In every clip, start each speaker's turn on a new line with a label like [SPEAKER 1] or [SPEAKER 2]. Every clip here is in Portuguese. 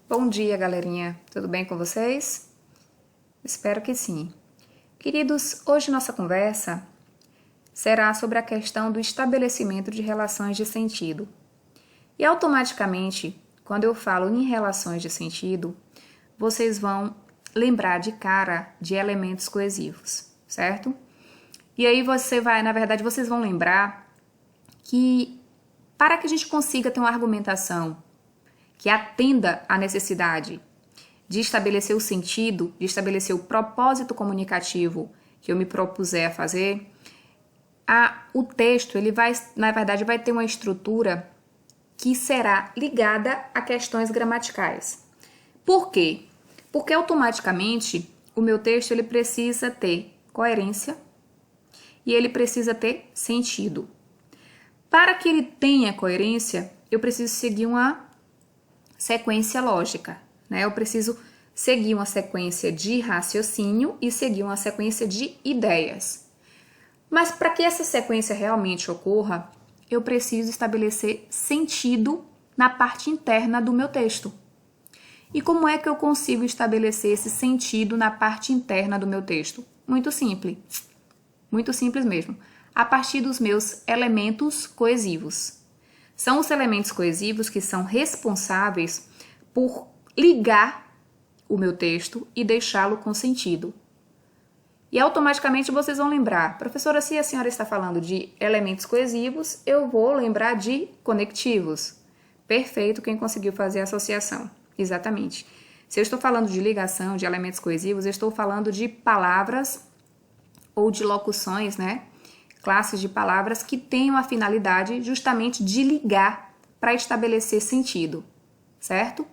[SPEAKER 1] Bom dia, galerinha. Tudo bem com vocês? Espero que sim. Queridos, hoje nossa conversa será sobre a questão do estabelecimento de relações de sentido. E automaticamente, quando eu falo em relações de sentido, vocês vão lembrar de cara de elementos coesivos, certo? E aí vocês vão lembrar que para que a gente consiga ter uma argumentação que atenda à necessidade de estabelecer o sentido, de estabelecer o propósito comunicativo que eu me propuser a fazer, o texto, vai ter uma estrutura que será ligada a questões gramaticais. Por quê? Porque automaticamente o meu texto ele precisa ter coerência e ele precisa ter sentido. Para que ele tenha coerência, eu preciso seguir uma sequência lógica, né? Eu preciso seguir uma sequência de raciocínio e seguir uma sequência de ideias. Mas para que essa sequência realmente ocorra, eu preciso estabelecer sentido na parte interna do meu texto. E como é que eu consigo estabelecer esse sentido na parte interna do meu texto? Muito simples mesmo, a partir dos meus elementos coesivos. São os elementos coesivos que são responsáveis por ligar o meu texto e deixá-lo com sentido. E automaticamente vocês vão lembrar, professora, se a senhora está falando de elementos coesivos, eu vou lembrar de conectivos. Perfeito, quem conseguiu fazer a associação. Exatamente. Se eu estou falando de ligação de elementos coesivos, eu estou falando de palavras ou de locuções, né? Classes de palavras que tenham a finalidade justamente de ligar para estabelecer sentido, certo?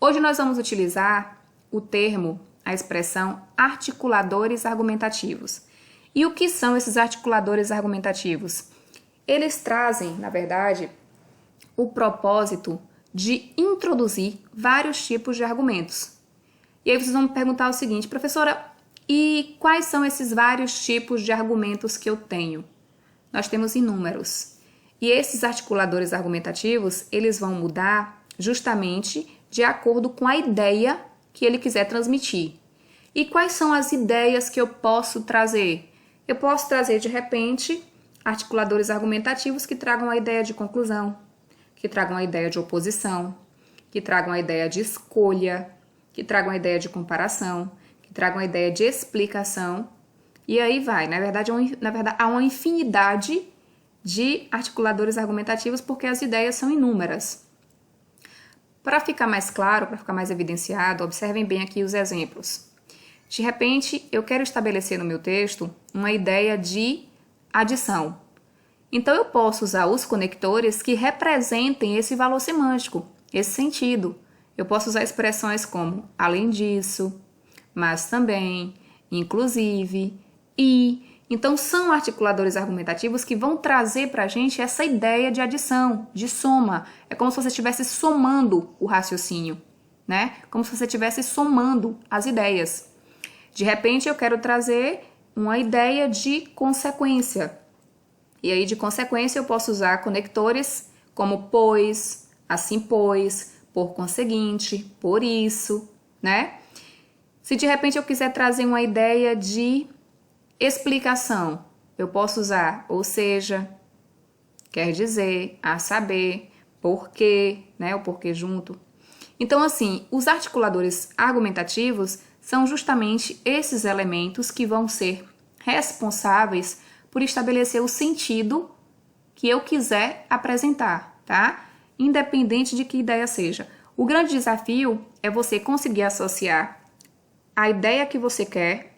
[SPEAKER 1] Hoje nós vamos utilizar o termo, a expressão articuladores argumentativos. E o que são esses articuladores argumentativos? Eles trazem, na verdade, o propósito de introduzir vários tipos de argumentos. E aí vocês vão me perguntar o seguinte, professora, e quais são esses vários tipos de argumentos que eu tenho? Nós temos inúmeros. E esses articuladores argumentativos, eles vão mudar justamente de acordo com a ideia que ele quiser transmitir. E quais são as ideias que eu posso trazer? Eu posso trazer, de repente, articuladores argumentativos que tragam a ideia de conclusão, que tragam a ideia de oposição, que tragam a ideia de escolha, que tragam a ideia de comparação, que tragam a ideia de explicação, e aí vai. Na verdade, há uma infinidade de articuladores argumentativos porque as ideias são inúmeras. Para ficar mais claro, para ficar mais evidenciado, observem bem aqui os exemplos. De repente, eu quero estabelecer no meu texto uma ideia de adição. Então, eu posso usar os conectores que representem esse valor semântico, esse sentido. Eu posso usar expressões como além disso, mas também, inclusive, e. Então, são articuladores argumentativos que vão trazer para a gente essa ideia de adição, de soma. É como se você estivesse somando o raciocínio, né? Como se você estivesse somando as ideias. De repente, eu quero trazer uma ideia de consequência. E aí, de consequência, eu posso usar conectores como pois, assim pois, por conseguinte, por isso, né? Se de repente eu quiser trazer uma ideia de explicação, eu posso usar ou seja, quer dizer, a saber, porquê, né? O porquê junto. Então, assim, os articuladores argumentativos são justamente esses elementos que vão ser responsáveis por estabelecer o sentido que eu quiser apresentar, tá? Independente de que ideia seja. O grande desafio é você conseguir associar a ideia que você quer,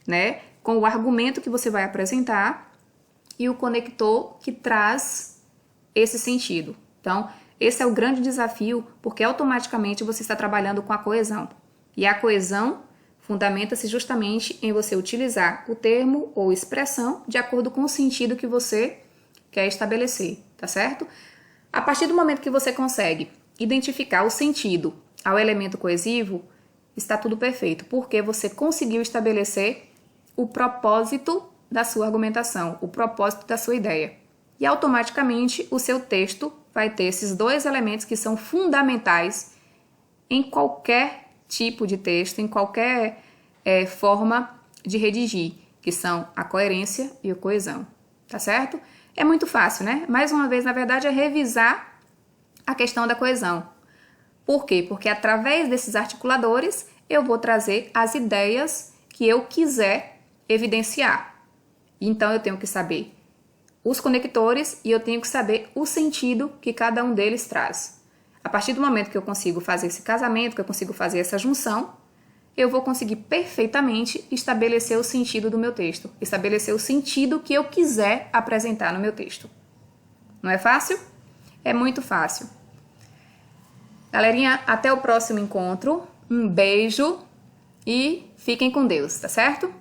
[SPEAKER 1] né, com o argumento que você vai apresentar e o conector que traz esse sentido. Então, esse é o grande desafio, porque automaticamente você está trabalhando com a coesão. E a coesão fundamenta-se justamente em você utilizar o termo ou expressão de acordo com o sentido que você quer estabelecer, tá certo? A partir do momento que você consegue identificar o sentido ao elemento coesivo, está tudo perfeito, porque você conseguiu estabelecer o propósito da sua argumentação, o propósito da sua ideia. E automaticamente o seu texto vai ter esses dois elementos que são fundamentais em qualquer tipo de texto, em qualquer forma de redigir, que são a coerência e a coesão, tá certo? É muito fácil, né? Mais uma vez, na verdade, é revisar a questão da coesão. Por quê? Porque através desses articuladores eu vou trazer as ideias que eu quiser evidenciar. Então eu tenho que saber os conectores e eu tenho que saber o sentido que cada um deles traz. A partir do momento que eu consigo fazer esse casamento, que eu consigo fazer essa junção, eu vou conseguir perfeitamente estabelecer o sentido do meu texto, estabelecer o sentido que eu quiser apresentar no meu texto. Não é fácil? É muito fácil. Galerinha, até o próximo encontro. Um beijo e fiquem com Deus, tá certo?